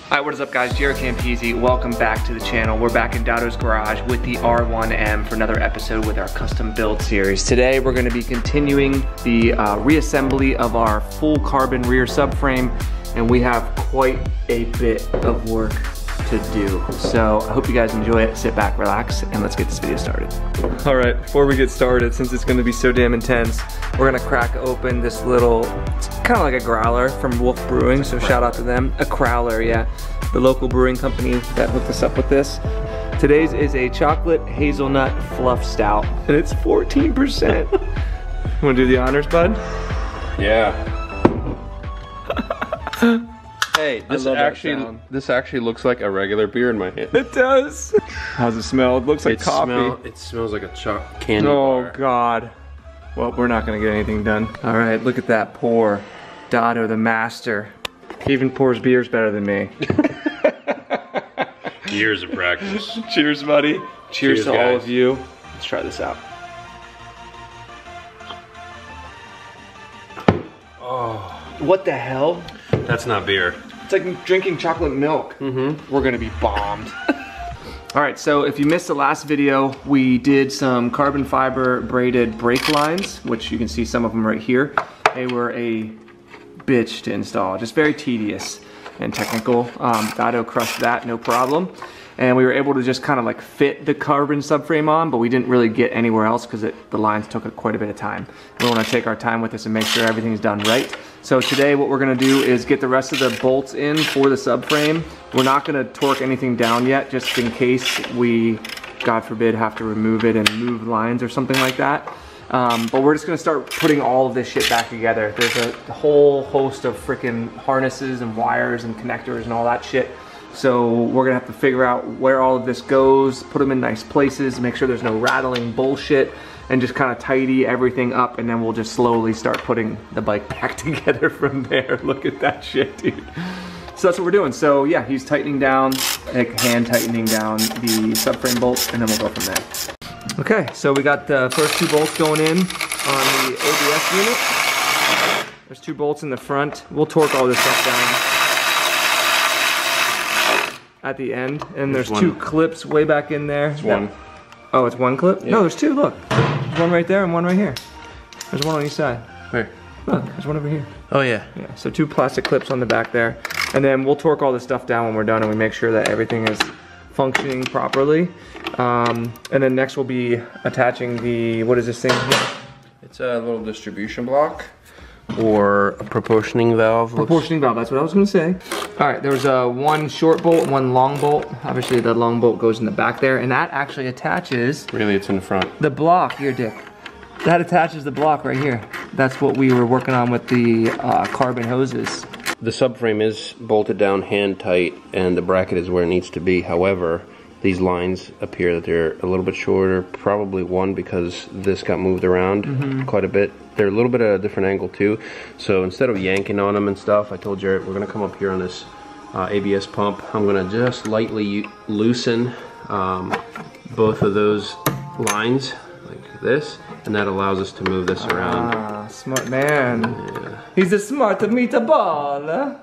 Alright, what is up guys? JaretCampisi, welcome back to the channel. We're back in Dado's garage with the R1M for another episode with our custom build series. Today we're going to be continuing the reassembly of our full carbon rear subframe, and we have quite a bit of work to do. So I hope you guys enjoy it. Sit back, relax, and let's get this video started. Alright, before we get started, since it's going to be so damn intense, we're going to crack open this little, it's kind of like a growler from Wolf Brewing, so shout out to them. A crowler, yeah. The local brewing company that hooked us up with this. Today's is a chocolate hazelnut fluff stout, and it's 14%. You want to do the honors, bud? Yeah. Hey, this actually looks like a regular beer in my hand. It does. How's it smell? It looks like coffee. It smells like a candy bar. Oh God. Well, we're not gonna get anything done. All right, look at that pour. Dado, the master. He even pours beers better than me. Years of practice. Cheers, buddy. Cheers to guys. all of you. Let's try this out. Oh. What the hell? That's not beer. It's like drinking chocolate milk. Mm-hmm. We're gonna be bombed. All right, so if you missed the last video, we did some carbon fiber braided brake lines, which you can see some of them right here. They were a bitch to install, just very tedious and technical. Dado crushed that, no problem. And we were able to just kind of like fit the carbon subframe on, but we didn't really get anywhere else because the lines took quite a bit of time. We want to take our time with this and make sure everything's done right. So today what we're going to do is get the rest of the bolts in for the subframe. We're not going to torque anything down yet, just in case we, God forbid, have to remove it and move lines or something like that. But we're just going to start putting all of this shit back together. There's a whole host of freaking harnesses and wires and connectors and all that shit. So we're gonna have to figure out where all of this goes, put them in nice places, make sure there's no rattling bullshit, and just kind of tidy everything up, and then we'll just slowly start putting the bike back together from there. Look at that shit, dude. So that's what we're doing. So yeah, he's tightening down, like hand tightening down the subframe bolts, and then we'll go from there. Okay, so we got the first two bolts going in on the ABS unit. There's two bolts in the front. We'll torque all this stuff down at the end, and there's two clips way back in there. It's one. Oh, it's one clip? Yeah. No, there's two, look. There's one right there and one right here. There's one on each side. Where? Look, there's one over here. Oh yeah. Yeah, so two plastic clips on the back there. And then we'll torque all this stuff down when we're done and we make sure that everything is functioning properly. And then next we'll be attaching the, what is this thing here? It's a little distribution block. Or a proportioning valve. Proportioning valve, that's what I was gonna say. All right, there's one short bolt, one long bolt. Obviously the long bolt goes in the back there, and that actually attaches. Really, it's in the front. The block here, Dick. That attaches the block right here. That's what we were working on with the carbon hoses. The subframe is bolted down hand tight, and the bracket is where it needs to be. However, these lines appear that they're a little bit shorter, probably one because this got moved around quite a bit. They're a little bit at a different angle too, so instead of yanking on them and stuff, I told Jaret we're going to come up here on this ABS pump. I'm going to just lightly loosen both of those lines like this, and that allows us to move this around. Ah, smart man. Yeah. He's a smart meatball.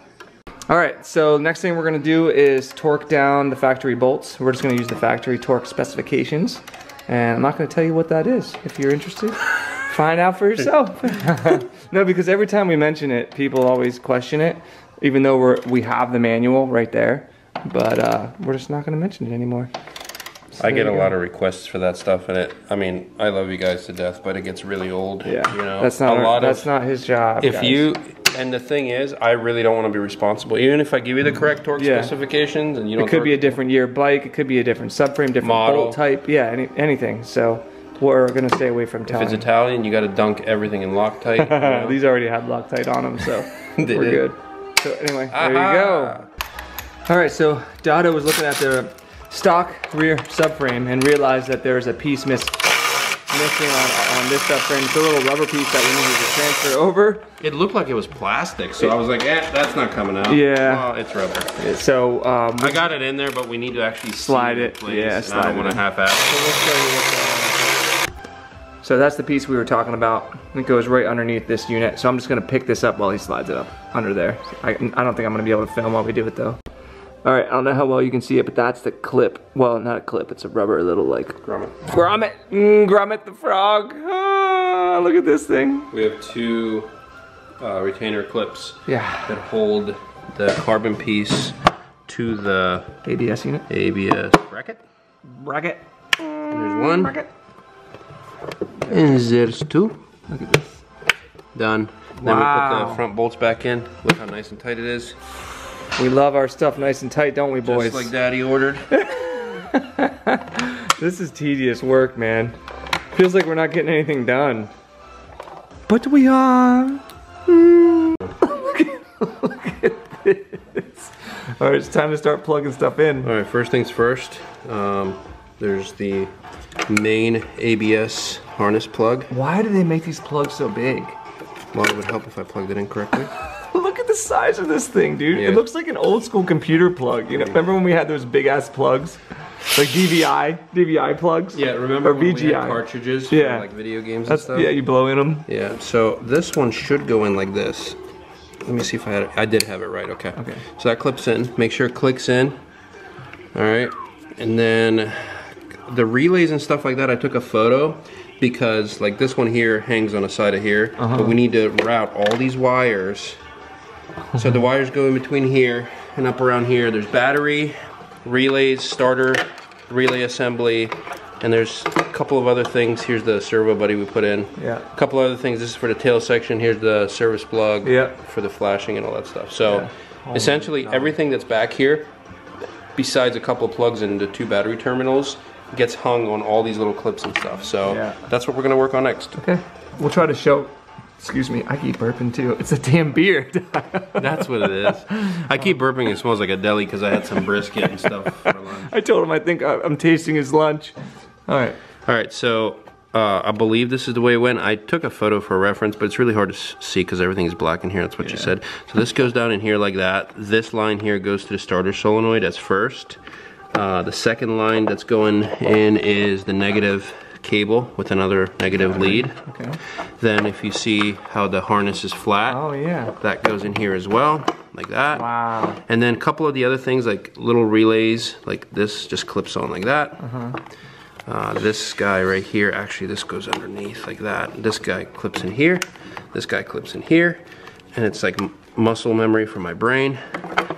All right, so next thing we're gonna do is torque down the factory bolts. We're just gonna use the factory torque specifications. And I'm not gonna tell you what that is. If you're interested, find out for yourself. No, because every time we mention it, people always question it, even though we have the manual right there. But we're just not gonna mention it anymore. So I get a lot of requests for that stuff, and I mean, I love you guys to death, but it gets really old. Yeah, you know, that's not his job. If guys. you, and the thing is, I really don't want to be responsible. Even if I give you the correct torque specifications, and you don't. It could be a different year bike. It could be a different subframe, different model, bolt type. Yeah, anything. So we're gonna stay away from telling. If it's Italian, you got to dunk everything in Loctite. You know? These already had Loctite on them, so we're good. So anyway, there you go. All right, so Dado was looking at the stock rear subframe and realized that there's a piece missing on this subframe. It's a little rubber piece that we needed to transfer over. It looked like it was plastic, so I was like, that's not coming out. Yeah. Well, it's rubber. So I got it in there, but we need to actually slide it. Yeah, slide it. I don't want to half-ass. So that's the piece we were talking about. It goes right underneath this unit. So I'm just gonna pick this up while he slides it up under there. I don't think I'm gonna be able to film while we do it though. All right, I don't know how well you can see it, but that's the clip. Well, not a clip, it's a rubber little like... Grommet. Grommet! Grommet the frog! Ah, look at this thing. We have two retainer clips that hold the carbon piece to the ABS unit. ABS bracket. There's one. Bracket. And there's two. Look at this. Done. Then we put the front bolts back in. Look how nice and tight it is. We love our stuff nice and tight, don't we, boys? Just like Daddy ordered. This is tedious work, man. Feels like we're not getting anything done. But we are. Look at this. All right, it's time to start plugging stuff in. All right, first things first. There's the main ABS harness plug. Why do they make these plugs so big? Well, it would help if I plugged it in correctly. Look at the size of this thing, dude. Yeah. It looks like an old school computer plug. You know, remember when we had those big ass plugs? Like DVI plugs? Yeah, remember or when VGI. we had cartridges for like video games and stuff? Yeah, you blow in them. Yeah, so this one should go in like this. Let me see if I had it. I did have it right, okay. So that clips in. Make sure it clicks in. All right, and then the relays and stuff like that, I took a photo because like this one here hangs on the side of here, but we need to route all these wires. So the wires go in between here and up around here. There's battery, relays, starter, relay assembly, and there's a couple of other things. Here's the servo buddy we put in. Yeah. A couple other things. This is for the tail section. Here's the service plug for the flashing and all that stuff. So essentially everything that's back here, besides a couple of plugs into 2 battery terminals, gets hung on all these little clips and stuff. So that's what we're gonna work on next. Okay. We'll try to show. Excuse me, I keep burping too. It's a damn beard. That's what it is. I keep burping. It smells like a deli because I had some brisket and stuff for lunch. I told him I think I'm tasting his lunch. All right. All right, so I believe this is the way it went. I took a photo for reference, but it's really hard to see because everything is black in here. That's what you said. So this goes down in here like that. This line here goes to the starter solenoid as first. The second line that's going in is the negative cable with another negative lead. Okay. Then if you see how the harness is flat, that goes in here as well, like that. Wow. And then a couple of the other things like little relays, like this just clips on like that. This guy right here, actually this goes underneath like that. This guy clips in here, this guy clips in here, and it's like muscle memory for my brain.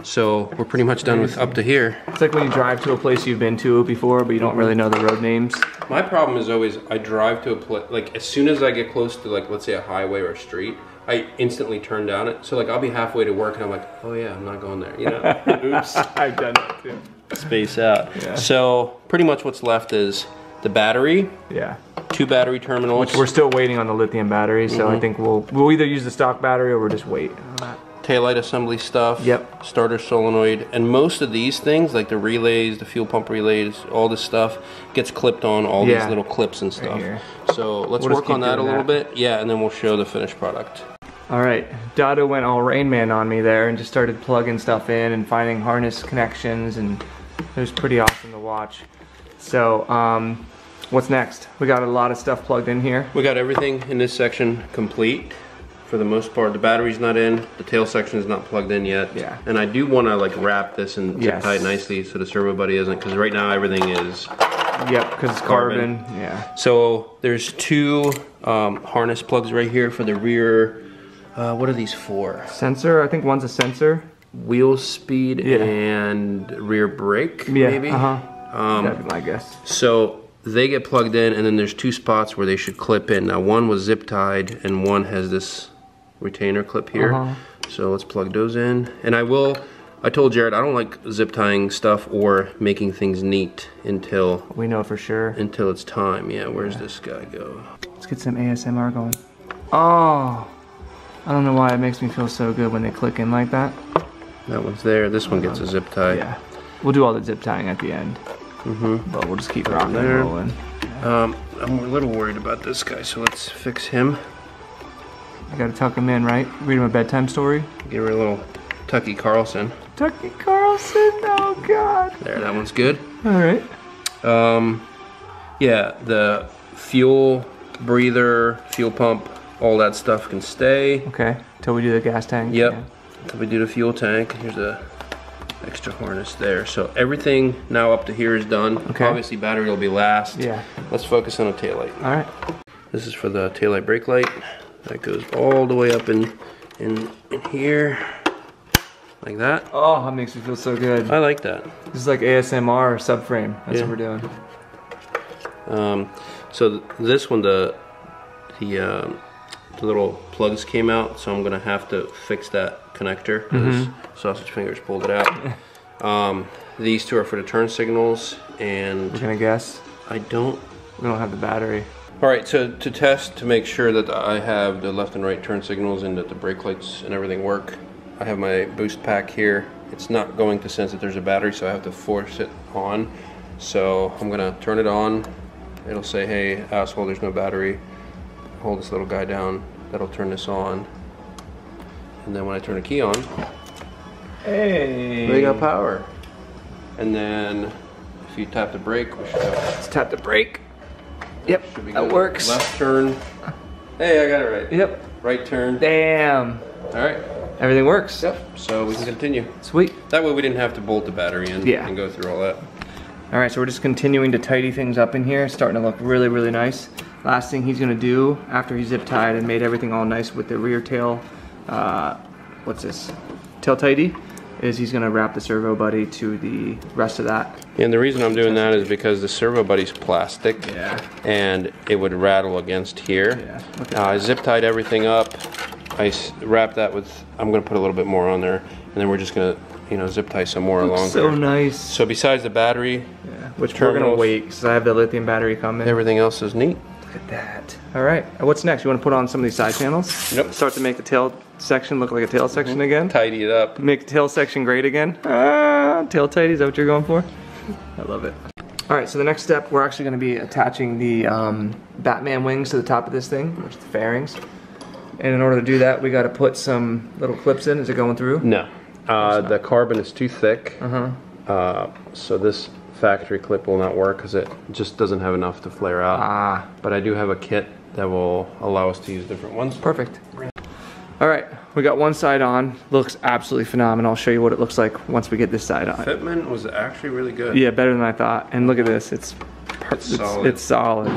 So we're pretty much done with up to here. It's like when you drive to a place you've been to before, but you don't really know the road names. My problem is always I drive to a place, like as soon as I get close to like, let's say a highway or a street, I instantly turn down it. So like I'll be halfway to work and I'm like, oh yeah, I'm not going there, you know? Oops. I've done that too. Space out. Yeah. So pretty much what's left is the battery. Yeah. 2 battery terminals. Which we're still waiting on the lithium battery, so I think we'll either use the stock battery or we'll just wait on that. Taillight assembly stuff. Yep. Starter solenoid. And most of these things, like the relays, the fuel pump relays, all this stuff, gets clipped on all these little clips and stuff. Right, so let's work on that a little bit. Yeah, and then we'll show the finished product. All right, Dado went all Rain Man on me there and just started plugging stuff in and finding harness connections, and it was pretty awesome to watch. So, what's next? We got a lot of stuff plugged in here. We got everything in this section complete. For the most part, the battery's not in, the tail section is not plugged in yet. Yeah. And I do want to like wrap this and zip tie it nicely so the servo buddy isn't, because right now everything is. Yep, because it's carbon. Yeah. So there's 2 harness plugs right here for the rear. What are these for? Sensor. I think one's a sensor. Wheel speed and rear brake. Yeah. Maybe. That'd be my guess. So they get plugged in, and then there's 2 spots where they should clip in. Now one was zip tied, and one has this retainer clip here. So let's plug those in. And I told Jared I don't like zip tying stuff or making things neat until we know for sure. Until it's time. Yeah, where's this guy go? Let's get some ASMR going. Oh, I don't know why it makes me feel so good when they click in like that. That one's there. This one gets a zip tie. Yeah, we'll do all the zip tying at the end. But we'll just keep rocking and rolling. I'm a little worried about this guy, so let's fix him. I gotta tuck him in, right? Read him a bedtime story. Give her a little Tucky Carlson. Tucky Carlson, oh god. There, that one's good. Alright. Yeah, the fuel, breather, fuel pump, all that stuff can stay. Okay, until we do the gas tank. Yep, until we do the fuel tank. Here's a extra harness there. So everything now up to here is done. Okay. Obviously battery will be last. Yeah. Let's focus on a taillight. All right. This is for the taillight brake light. That goes all the way up in here, like that. Oh, that makes me feel so good. I like that. This is like ASMR subframe. That's what we're doing. So this one, the little plugs came out, so I'm gonna have to fix that connector because sausage fingers pulled it out. These two are for the turn signals, and We're gonna guess. we don't have the battery. All right, so to test to make sure that I have the left and right turn signals and that the brake lights and everything work, I have my boost pack here. It's not going to sense that there's a battery, so I have to force it on. So I'm gonna turn it on. It'll say, hey, asshole, there's no battery. Hold this little guy down. That'll turn this on. And then when I turn the key on, hey, they got power. And then if you tap the brake, we should go. Let's tap the brake. Yep, that works. Left turn. Hey, I got it right. Yep. Right turn. Damn. All right. Everything works. Yep. So we can continue. Sweet. That way we didn't have to bolt the battery in and go through all that. All right, so we're just continuing to tidy things up in here. It's starting to look really, really nice. Last thing he's gonna do after he zip tied and made everything all nice with the rear tail, what's this? Tail tidy, is he's gonna wrap the servo buddy to the rest of that. And the reason I'm doing that is because the servo buddy's plastic. Yeah. And it would rattle against here. Yeah. I zip tied everything up. I wrapped that with, I'm gonna put a little bit more on there, and then we're just gonna, you know, zip tie some more along so there. nice. So besides the battery, which we're gonna wait because I have the lithium battery coming. Everything else is neat. Look at that. All right, what's next? You want to put on some of these side panels? Yep. Start to make the tail section look like a tail section again. Tidy it up. Make the tail section great again. Tail tidy, is that what you're going for? I love it. All right, so the next step, we're actually gonna be attaching the Batman wings to the top of this thing, which is the fairings. And in order to do that, we gotta put some little clips in. Is it going through? No. The carbon is too thick. So this factory clip will not work because it just doesn't have enough to flare out. But I do have a kit that will allow us to use different ones. Perfect. All right, we got one side on. Looks absolutely phenomenal. I'll show you what it looks like once we get this side on. Fitment was actually really good. Yeah, better than I thought. And look at this, it's solid. It's solid.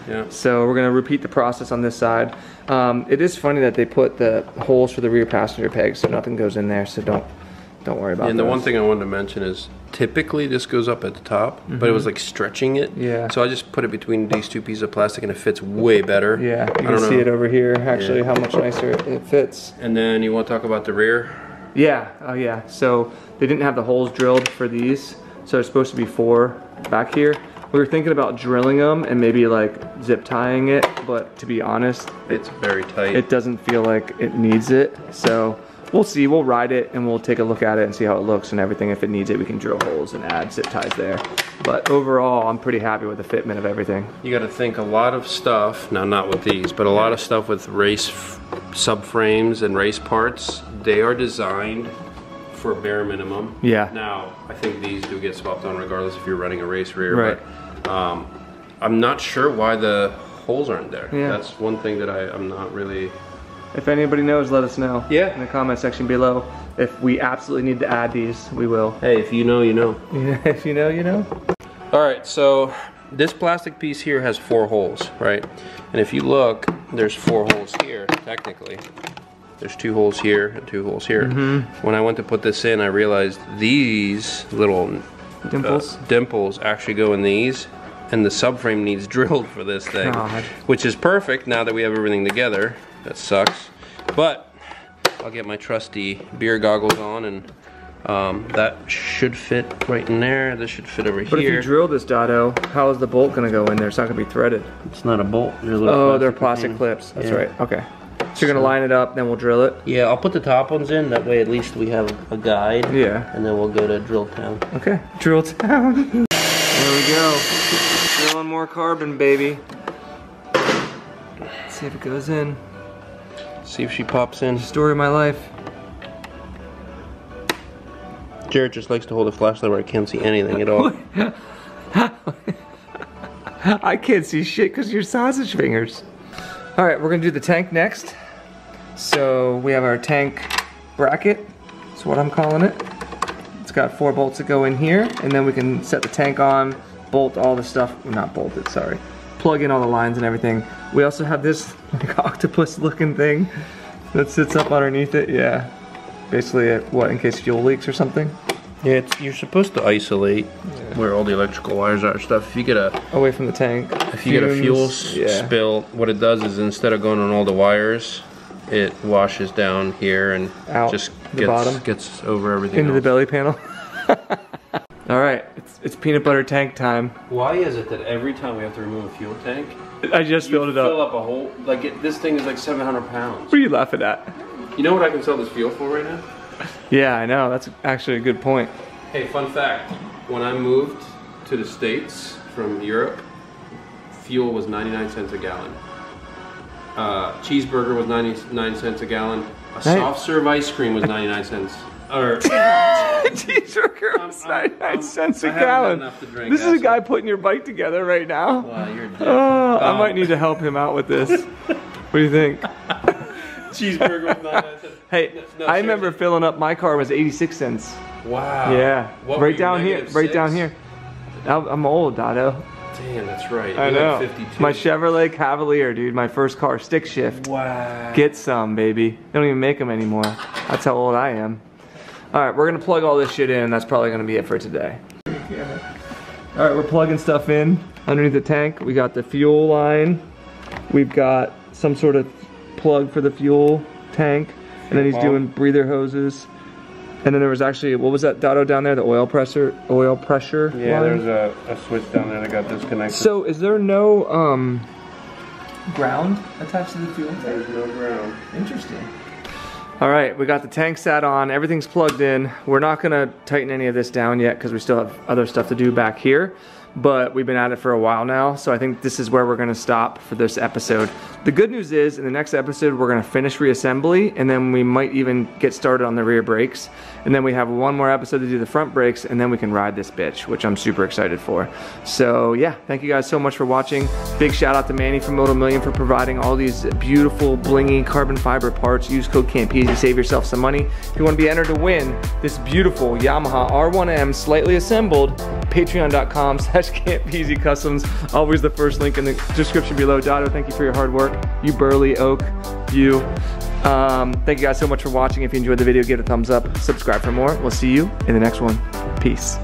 Yeah. So we're gonna repeat the process on this side. It is funny that they put the holes for the rear passenger pegs so nothing goes in there, so don't worry about it. And the one thing I wanted to mention is typically this goes up at the top, but it was like stretching it. Yeah. So I just put it between these two pieces of plastic and it fits way better. Yeah, you can see it over here, actually, how much nicer it fits. And then you want to talk about the rear? Yeah, oh yeah. So they didn't have the holes drilled for these, so there's supposed to be 4 back here. We were thinking about drilling them and maybe like zip tying it, but to be honest, it's very tight. It doesn't feel like it needs it. So we'll see, we'll ride it and we'll take a look at it and see how it looks and everything. If it needs it, we can drill holes and add zip ties there. But overall, I'm pretty happy with the fitment of everything. You got to think a lot of stuff, now not with these, but a lot of stuff with race subframes and race parts, they are designed for bare minimum. Yeah. Now, I think these do get swapped on regardless if you're running a race rear. Right. But I'm not sure why the holes aren't there. Yeah. That's one thing that I'm not really... If anybody knows, let us know. Yeah. In the comment section below. If we absolutely need to add these, we will. Hey, if you know, you know. If you know, you know. All right, so this plastic piece here has 4 holes, right? And if you look, there's 4 holes here, technically. There's 2 holes here and 2 holes here. When I went to put this in, I realized these little dimples actually go in these, and the subframe needs drilled for this thing. God. Which is perfect now that we have everything together. That sucks. But I'll get my trusty beer goggles on, and that should fit right in there. This should fit over here. But if you drill this, Dotto, how is the bolt gonna go in there? It's not gonna be threaded. It's not a bolt. They're plastic clips. That's right. Okay. So you're gonna line it up, then we'll drill it? Yeah, I'll put the top ones in. That way at least we have a guide. Yeah. And then we'll go to drill town. Okay. Drill town. There we go. Drilling more carbon, baby. Let's see if it goes in. See if she pops in. Story of my life. Jaret just likes to hold a flashlight where I can't see anything at all. I can't see shit because of your sausage fingers. All right, we're gonna do the tank next. So we have our tank bracket. That's what I'm calling it. It's got 4 bolts that go in here, and then we can set the tank on, bolt all the stuff, well, not bolt it, sorry. Plug in all the lines and everything. We also have this like octopus looking thing that sits up underneath it. Yeah, basically what, in case fuel leaks or something? Yeah, you're supposed to isolate where all the electrical wires are and stuff. If you get away from the tank. If you get a fuel spill, what it does is instead of going on all the wires, it washes down here and out just the bottom, gets over everything into else. the belly panel. All right, it's peanut butter tank time. Why is it that every time we have to remove a fuel tank, I just filled it up. Fill up a whole, like this thing is like 700 pounds. What are you laughing at? You know what I can sell this fuel for right now? Yeah, I know. That's actually a good point. Hey, fun fact. When I moved to the States from Europe, fuel was 99 cents a gallon. Cheeseburger was 99 cents a gallon. A soft serve ice cream was 99 cents. Or cheeseburger was 99 cents a gallon. This is a guy putting your bike together right now. Wow, you're dead. Oh, I might need to help him out with this. What do you think? Cheeseburger was 99 cents. Hey, I remember filling up my car was 86 cents. Wow. Yeah. Right down here. Right down here. I'm old, Dotto. Damn, that's right. I know. Like 52. My Chevrolet Cavalier, dude. My first car, stick shift. Wow. Get some, baby. They don't even make them anymore. That's how old I am. All right, we're gonna plug all this shit in. That's probably gonna be it for today. All right, we're plugging stuff in underneath the tank. We got the fuel line. We've got some sort of plug for the fuel tank. And then he's doing breather hoses. And then there was actually, what was that, Dotto, down there? The oil pressure Yeah, line? there's a switch down there that got disconnected. So is there no ground attached to the fuel tank? There's no ground. Interesting. All right, we got the tank sat on, everything's plugged in. We're not gonna tighten any of this down yet because we still have other stuff to do back here, but we've been at it for a while now, so I think this is where we're gonna stop for this episode. The good news is, in the next episode, we're gonna finish reassembly, and then we might even get started on the rear brakes, and then we have one more episode to do the front brakes, and then we can ride this bitch, which I'm super excited for. So yeah, thank you guys so much for watching. Big shout out to Manny from Moto Million for providing all these beautiful, blingy carbon fiber parts. Use code Campisi, save yourself some money. If you wanna be entered to win this beautiful Yamaha R1M slightly assembled, patreon.com/Campisi Customs. Always the first link in the description below. Dotto, thank you for your hard work. You burly oak, you. Thank you guys so much for watching. If you enjoyed the video, give it a thumbs up. Subscribe for more. We'll see you in the next one. Peace.